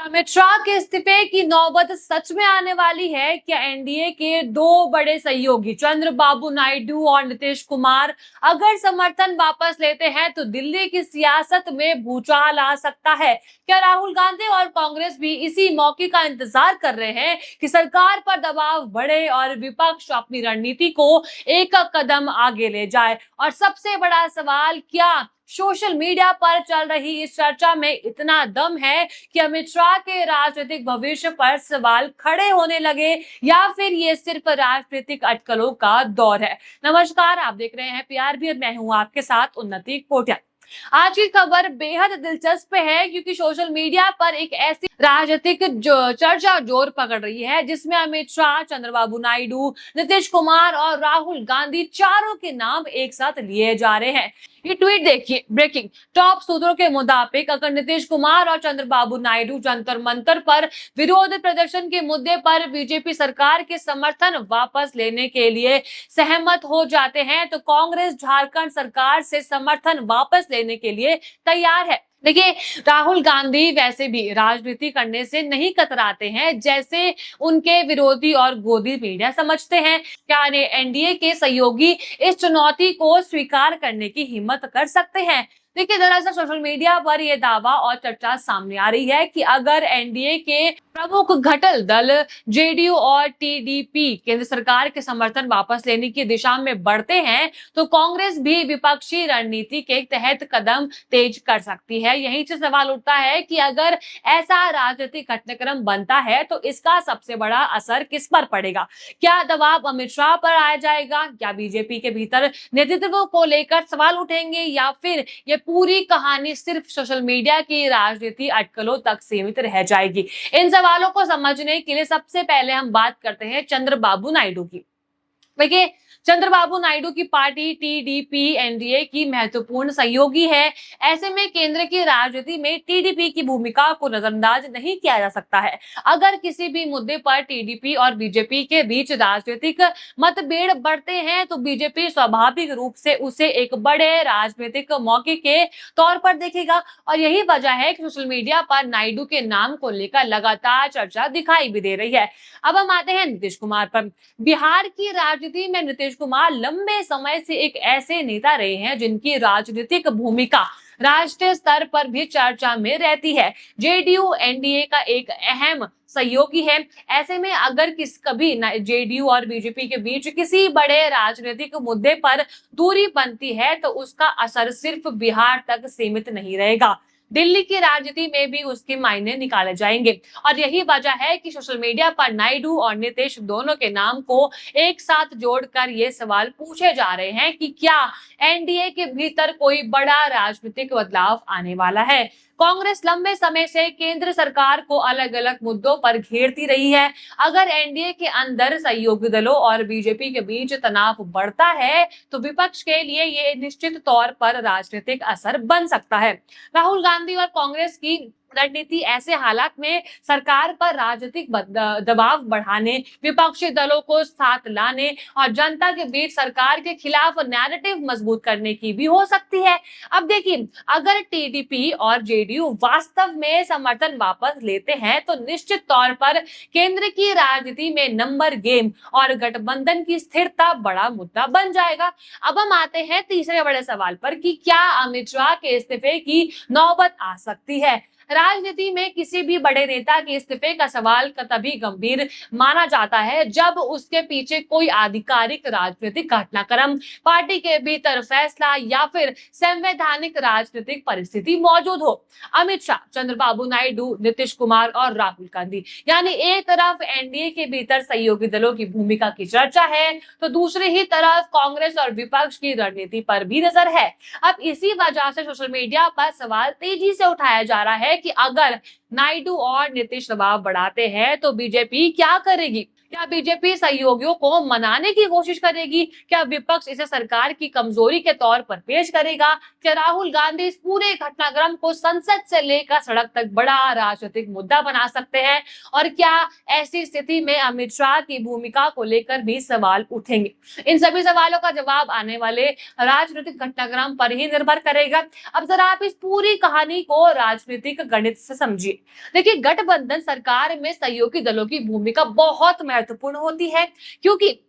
अमित शाह के इस्तीफे की नौबत सच में आने वाली है? क्या एनडीए के दो बड़े सहयोगी चंद्रबाबू नायडू और नीतीश कुमार अगर समर्थन वापस लेते हैं तो दिल्ली की सियासत में भूचाल आ सकता है? क्या राहुल गांधी और कांग्रेस भी इसी मौके का इंतजार कर रहे हैं कि सरकार पर दबाव बढ़े और विपक्ष अपनी रणनीति को एक कदम आगे ले जाए? और सबसे बड़ा सवाल, क्या सोशल मीडिया पर चल रही इस चर्चा में इतना दम है कि अमित शाह के राजनीतिक भविष्य पर सवाल खड़े होने लगे, या फिर ये सिर्फ राजनीतिक अटकलों का दौर है? नमस्कार, आप देख रहे हैं पीआरबी और मैं हूं आपके साथ उन्नति कोटिया। आज की खबर बेहद दिलचस्प है क्योंकि सोशल मीडिया पर एक ऐसी राजनीतिक चर्चा जोर पकड़ रही है जिसमें अमित शाह, चंद्रबाबू नायडू, नीतीश कुमार और राहुल गांधी चारों के नाम एक साथ लिए जा रहे हैं। ये ट्वीट देखिए, ब्रेकिंग टॉप सूत्रों के मुताबिक अगर नीतीश कुमार और चंद्रबाबू नायडू जंतर मंतर पर विरोध प्रदर्शन के मुद्दे पर बीजेपी सरकार के समर्थन वापस लेने के लिए सहमत हो जाते हैं तो कांग्रेस झारखंड सरकार से समर्थन वापस लेने के लिए तैयार है। देखिए, राहुल गांधी वैसे भी राजनीति करने से नहीं कतराते हैं जैसे उनके विरोधी और गोदी मीडिया समझते हैं। क्या एनडीए के सहयोगी इस चुनौती को स्वीकार करने की हिम्मत कर सकते हैं? देखिए, दरअसल सोशल मीडिया पर यह दावा और चर्चा सामने आ रही है कि अगर एनडीए के प्रमुख घटक दल जेडीयू और टीडीपी केंद्र सरकार के समर्थन वापस लेने की दिशा में बढ़ते हैं तो कांग्रेस भी विपक्षी रणनीति के तहत कदम तेज कर सकती है। यहीं से सवाल उठता है कि अगर ऐसा राजनीतिक घटनाक्रम बनता है तो इसका सबसे बड़ा असर किस पर पड़ेगा? क्या दबाव अमित शाह पर आ जाएगा? क्या बीजेपी के भीतर नेतृत्व को लेकर सवाल उठेंगे, या फिर ये पूरी कहानी सिर्फ सोशल मीडिया की राजनीति अटकलों तक सीमित रह जाएगी? इन सवालों को समझने के लिए सबसे पहले हम बात करते हैं चंद्रबाबू नायडू की। देखिए, चंद्रबाबू नायडू की पार्टी टीडीपी एनडीए की महत्वपूर्ण सहयोगी है। ऐसे में केंद्र की राजनीति में टीडीपी की भूमिका को नजरअंदाज नहीं किया जा सकता है। अगर किसी भी मुद्दे पर टीडीपी और बीजेपी के बीच राजनीतिक मतभेद बढ़ते हैं तो बीजेपी स्वाभाविक रूप से उसे एक बड़े राजनीतिक मौके के तौर पर देखेगा, और यही वजह है कि सोशल मीडिया पर नायडू के नाम को लेकर लगातार चर्चा दिखाई भी दे रही है। अब हम आते हैं नीतीश कुमार पर। बिहार की राजनीति में नीतीश कुमार लंबे समय से एक ऐसे नेता रहे हैं जिनकी राजनीतिक भूमिका राष्ट्रीय स्तर पर भी चर्चा में रहती है। जेडीयू एनडीए का एक अहम सहयोगी है। ऐसे में अगर कभी जेडीयू और बीजेपी के बीच किसी बड़े राजनीतिक मुद्दे पर दूरी बनती है तो उसका असर सिर्फ बिहार तक सीमित नहीं रहेगा, दिल्ली की राजनीति में भी उसके मायने निकाले जाएंगे। और यही वजह है कि सोशल मीडिया पर नायडू और नीतीश दोनों के नाम को एक साथ जोड़कर ये सवाल पूछे जा रहे हैं कि क्या एनडीए के भीतर कोई बड़ा राजनीतिक बदलाव आने वाला है? कांग्रेस लंबे समय से केंद्र सरकार को अलग अलग मुद्दों पर घेरती रही है। अगर एनडीए के अंदर सहयोगी दलों और बीजेपी के बीच तनाव बढ़ता है तो विपक्ष के लिए ये निश्चित तौर पर राजनीतिक असर बन सकता है। राहुल गांधी और कांग्रेस की रणनीति ऐसे हालात में सरकार पर राजनीतिक दबाव बढ़ाने, विपक्षी दलों को साथ लाने और जनता के बीच सरकार के खिलाफ नैरेटिव मजबूत करने की भी हो सकती है। अब देखिए, अगर टीडीपी और जेडीयू वास्तव में समर्थन वापस लेते हैं तो निश्चित तौर पर केंद्र की राजनीति में नंबर गेम और गठबंधन की स्थिरता बड़ा मुद्दा बन जाएगा। अब हम आते हैं तीसरे बड़े सवाल पर कि क्या अमित शाह के इस्तीफे की नौबत आ सकती है? राजनीति में किसी भी बड़े नेता के इस्तीफे का सवाल तभी गंभीर माना जाता है जब उसके पीछे कोई आधिकारिक राजनीतिक घटनाक्रम, पार्टी के भीतर फैसला या फिर संवैधानिक राजनीतिक परिस्थिति मौजूद हो। अमित शाह, चंद्रबाबू नायडू, नीतीश कुमार और राहुल गांधी, यानी एक तरफ एनडीए के भीतर सहयोगी दलों की भूमिका की चर्चा है तो दूसरी ही तरफ कांग्रेस और विपक्ष की रणनीति पर भी नजर है। अब इसी वजह से सोशल मीडिया पर सवाल तेजी से उठाया जा रहा है कि अगर नायडू और नीतीश दबाव बढ़ाते हैं तो बीजेपी क्या करेगी? क्या बीजेपी सहयोगियों को मनाने की कोशिश करेगी? क्या विपक्ष इसे सरकार की कमजोरी के तौर पर पेश करेगा? क्या राहुल गांधी इस पूरे घटनाक्रम को संसद से लेकर सड़क तक बड़ा राजनीतिक मुद्दा बना सकते हैं? और क्या ऐसी स्थिति में अमित शाह की भूमिका को लेकर भी सवाल उठेंगे? इन सभी सवालों का जवाब आने वाले राजनीतिक घटनाक्रम पर ही निर्भर करेगा। अब जरा आप इस पूरी कहानी को राजनीतिक गणित से समझिए। देखिए, गठबंधन सरकार में सहयोगी दलों की भूमिका बहुत महत्वपूर्ण होती है, क्योंकि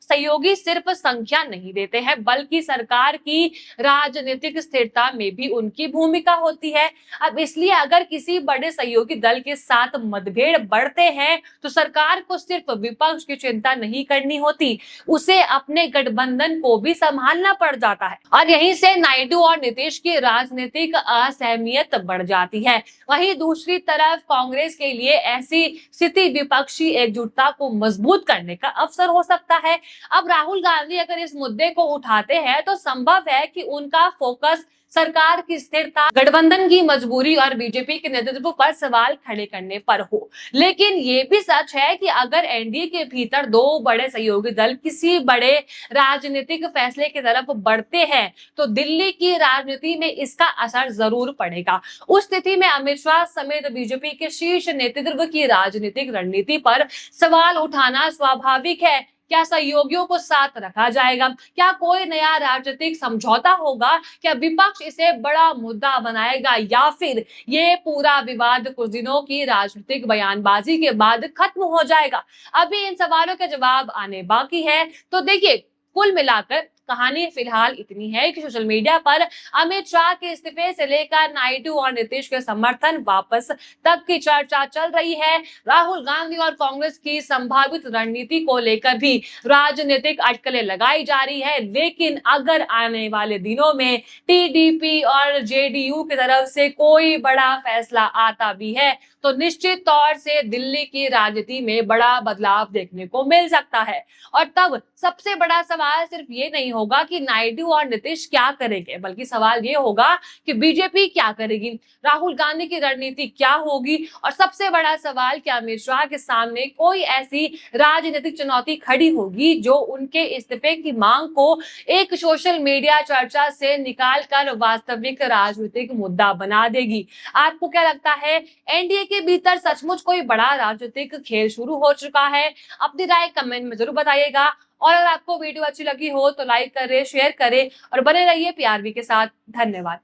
सहयोगी सिर्फ संख्या नहीं देते हैं, बल्कि सरकार की राजनीतिक स्थिरता में भी उनकी भूमिका होती है। अब इसलिए अगर किसी बड़े सहयोगी दल के साथ मतभेद बढ़ते हैं तो सरकार को सिर्फ विपक्ष की चिंता नहीं करनी होती, उसे अपने गठबंधन को भी संभालना पड़ जाता है। और यहीं से नायडू और नीतीश की राजनीतिक असहमियत बढ़ जाती है। वहीं दूसरी तरफ कांग्रेस के लिए ऐसी स्थिति विपक्षी एकजुटता को मजबूत करने का अवसर हो सकता है। अब राहुल गांधी अगर इस मुद्दे को उठाते हैं तो संभव है कि उनका फोकस सरकार की स्थिरता, गठबंधन की मजबूरी और बीजेपी के नेतृत्व पर सवाल खड़े करने पर हो। लेकिन ये भी सच है कि अगर एनडीए के भीतर दो बड़े सहयोगी दल किसी बड़े राजनीतिक फैसले की तरफ बढ़ते हैं तो दिल्ली की राजनीति में इसका असर जरूर पड़ेगा। उस स्थिति में अमित शाह समेत बीजेपी के शीर्ष नेतृत्व की राजनीतिक रणनीति पर सवाल उठाना स्वाभाविक है। क्या सहयोगियों को साथ रखा जाएगा? क्या कोई नया राजनीतिक समझौता होगा? क्या विपक्ष इसे बड़ा मुद्दा बनाएगा, या फिर ये पूरा विवाद कुछ दिनों की राजनीतिक बयानबाजी के बाद खत्म हो जाएगा? अभी इन सवालों के जवाब आने बाकी है। तो देखिए, कुल मिलाकर कहानी फिलहाल इतनी है कि सोशल मीडिया पर अमित शाह के इस्तीफे से लेकर नायडू और नीतीश के समर्थन वापस तक की चर्चा चल रही है। राहुल गांधी और कांग्रेस की संभावित रणनीति को लेकर भी राजनीतिक अटकलें लगाई जा रही है। लेकिन अगर आने वाले दिनों में टीडीपी और जेडीयू की तरफ से कोई बड़ा फैसला आता भी है तो निश्चित तौर से दिल्ली की राजनीति में बड़ा बदलाव देखने को मिल सकता है। और तब सबसे बड़ा सवाल सिर्फ ये नहीं होगा कि नायडू और नीतीश क्या करेंगे, बल्कि सवाल ये होगा कि बीजेपी क्या करेगी, राहुल गांधी की रणनीति क्या होगी, और सबसे बड़ा सवाल क्या अमित शाह के सामने कोई ऐसी राजनीतिक चुनौती खड़ी होगी जो उनके इस्तीफे की मांग को एक सोशल मीडिया चर्चा से निकालकर वास्तविक राजनीतिक मुद्दा बना देगी। आपको क्या लगता है, एनडीए के भीतर सचमुच कोई बड़ा राजनीतिक खेल शुरू हो चुका है? अपनी राय कमेंट में जरूर बताइएगा। और अगर आपको वीडियो अच्छी लगी हो तो लाइक करें, शेयर करें और बने रहिए पीआरबी के साथ। धन्यवाद।